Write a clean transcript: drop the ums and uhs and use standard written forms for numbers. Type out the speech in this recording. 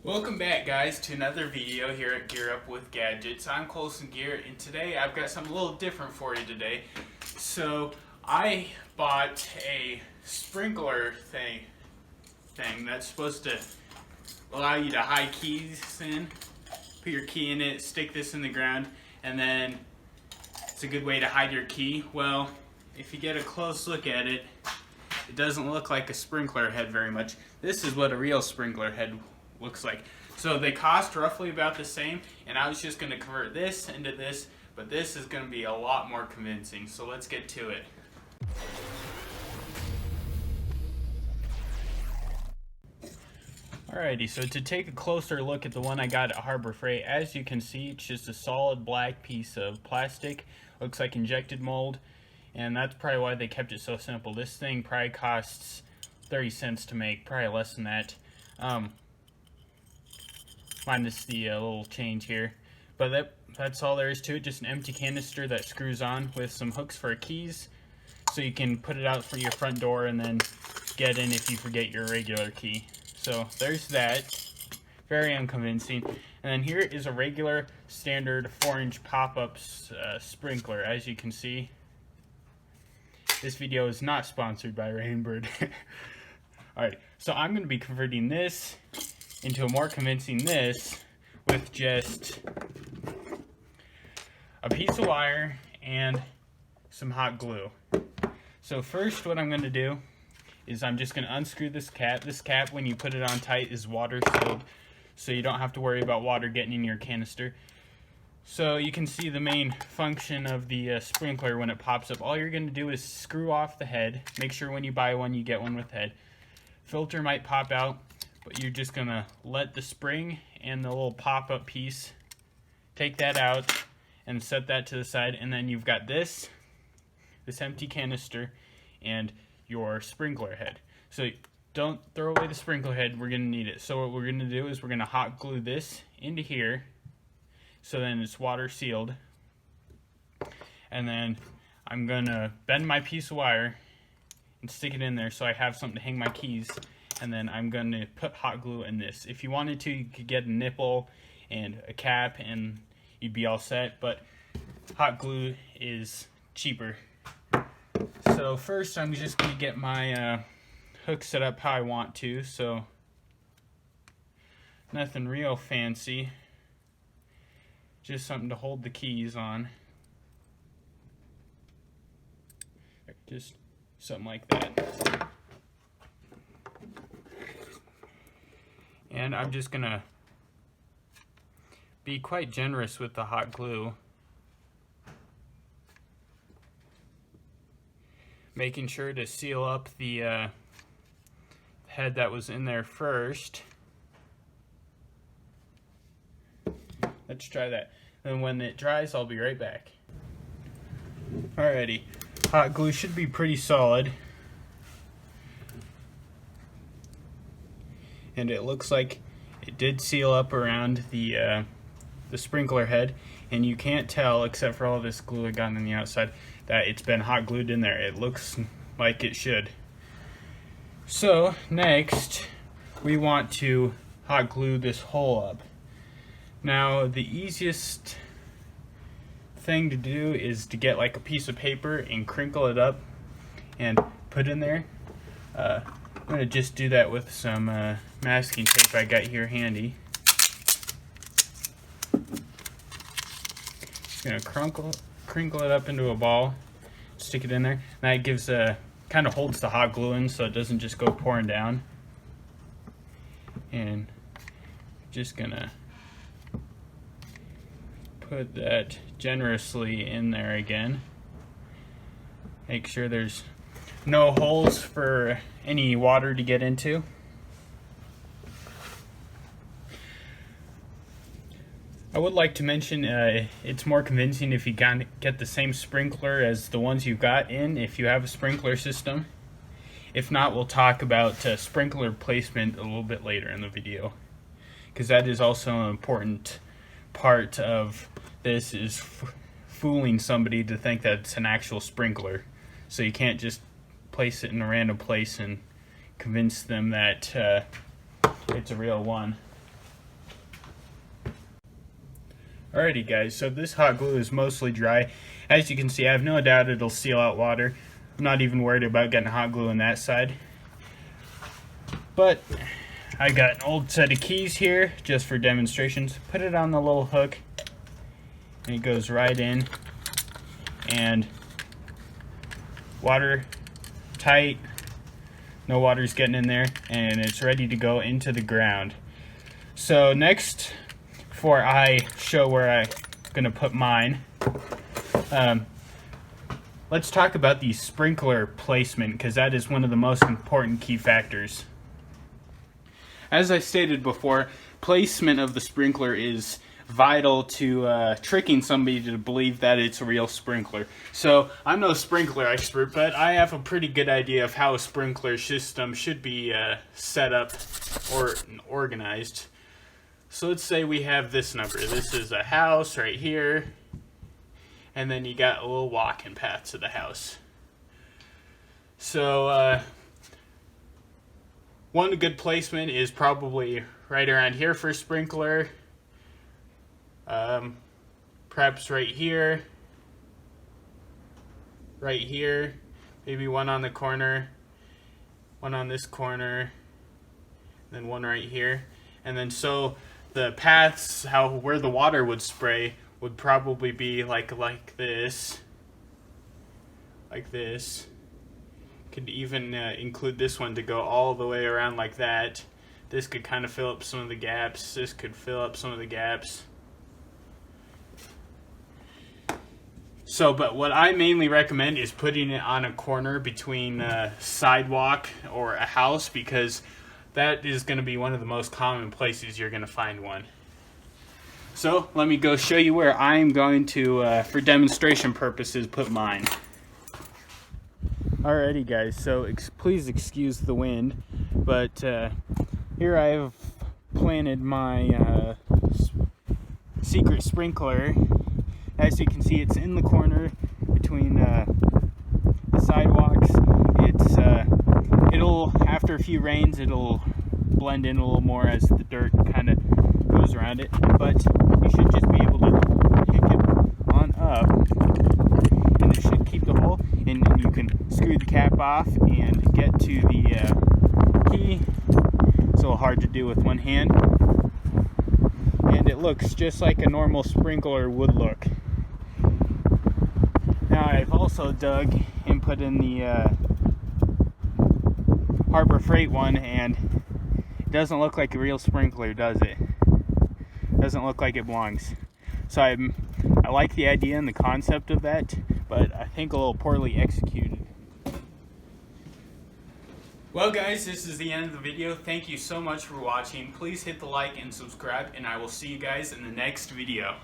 Welcome back, guys, to another video here at Gear Up with Gadgets. I'm Colson Gear, and today I've got something a little different for you today. So I bought a sprinkler thing that's supposed to allow you to hide keys in. Put your key in it, stick this in the ground, and then it's a good way to hide your key. Well, if you get a close look at it, it doesn't look like a sprinkler head very much. This is what a real sprinkler head looks like. So they cost roughly about the same, and I was just going to convert this into this, but this is going to be a lot more convincing. So let's get to it. Alrighty, so to take a closer look at the one I got at Harbor Freight, as you can see, it's just a solid black piece of plastic. Looks like injected mold, and that's probably why they kept it so simple. This thing probably costs 30 cents to make, probably less than that. Minus the little change here. But that's all there is to it, just an empty canister that screws on with some hooks for keys, so you can put it out for your front door and then get in if you forget your regular key. So there's that. Very unconvincing. And then here is a regular standard 4-inch pop-up sprinkler. As you can see, this video is not sponsored by Rainbird. Alright, so I'm going to be converting this into a more convincing this with just a piece of wire and some hot glue. So first what I'm going to do is I'm just going to unscrew this cap. This cap, when you put it on tight, is water sealed, so you don't have to worry about water getting in your canister. So you can see the main function of the sprinkler when it pops up. All you're going to do is screw off the head. Make sure when you buy one you get one with head. Filter might pop out, but you're just going to let the spring and the little pop-up piece, take that out and set that to the side, and then you've got this empty canister and your sprinkler head. So don't throw away the sprinkler head, we're going to need it. So what we're going to do is we're going to hot glue this into here, so then it's water sealed. And then I'm going to bend my piece of wire and stick it in there so I have something to hang my keys. And then I'm going to put hot glue in this. If you wanted to, you could get a nipple and a cap and you'd be all set, but hot glue is cheaper. So first I'm just going to get my hook set up how I want to, so nothing real fancy, just something to hold the keys on. Just something like that. And I'm just going to be quite generous with the hot glue, making sure to seal up the head that was in there first. Let's try that. And when it dries, I'll be right back. Alrighty, hot glue should be pretty solid. And it looks like it did seal up around the sprinkler head, and you can't tell, except for all this glue I got on the outside, that it's been hot glued in there. It looks like it should. So next we want to hot glue this hole up. Now the easiest thing to do is to get like a piece of paper and crinkle it up and put in there. I'm going to just do that with some masking tape I got here handy. Just going to crinkle it up into a ball, stick it in there. And that gives kind of holds the hot glue in so it doesn't just go pouring down. And just going to put that generously in there again. Make sure there's no holes for any water to get into. I would like to mention it's more convincing if you get the same sprinkler as the ones you've got in, if you have a sprinkler system. If not, we'll talk about sprinkler placement a little bit later in the video, because that is also an important part of this, is fooling somebody to think that it's an actual sprinkler. So you can't just place it in a random place and convince them that it's a real one. Alrighty guys, so this hot glue is mostly dry. As you can see, I have no doubt it'll seal out water. I'm not even worried about getting hot glue on that side. But I got an old set of keys here just for demonstrations. Put it on the little hook and it goes right in, and water tight, no water's getting in there, and it's ready to go into the ground. So next, before I show where I'm gonna put mine, let's talk about the sprinkler placement, because that is one of the most important key factors. As I stated before, placement of the sprinkler is vital to tricking somebody to believe that it's a real sprinkler. So I'm no sprinkler expert, but I have a pretty good idea of how a sprinkler system should be set up or organized. So let's say we have this number. This is a house right here, and then you got a little walking path to the house. So one good placement is probably right around here for a sprinkler. Perhaps right here, maybe one on the corner, one on this corner, then one right here. And then so the paths, where the water would spray, would probably be like this. Could even include this one to go all the way around like that. This could kind of fill up some of the gaps. This could fill up some of the gaps. So, but what I mainly recommend is putting it on a corner between a sidewalk or a house, because that is going to be one of the most common places you're going to find one. So, let me go show you where I'm going to, for demonstration purposes, put mine. Alrighty guys, so please excuse the wind, but here I have planted my secret sprinkler. As you can see, it's in the corner between the sidewalks. It'll, after a few rains, it'll blend in a little more as the dirt kind of goes around it, but you should just be able to pick it on up, and it should keep the hole, and you can screw the cap off and get to the key. It's a little hard to do with one hand, and it looks just like a normal sprinkler would look. Now I've also dug and put in the Harbor Freight one, and it doesn't look like a real sprinkler, does it? Doesn't look like it belongs. So I like the idea and the concept of that, but I think a little poorly executed. Well guys, this is the end of the video. Thank you so much for watching. Please hit the like and subscribe, and I will see you guys in the next video.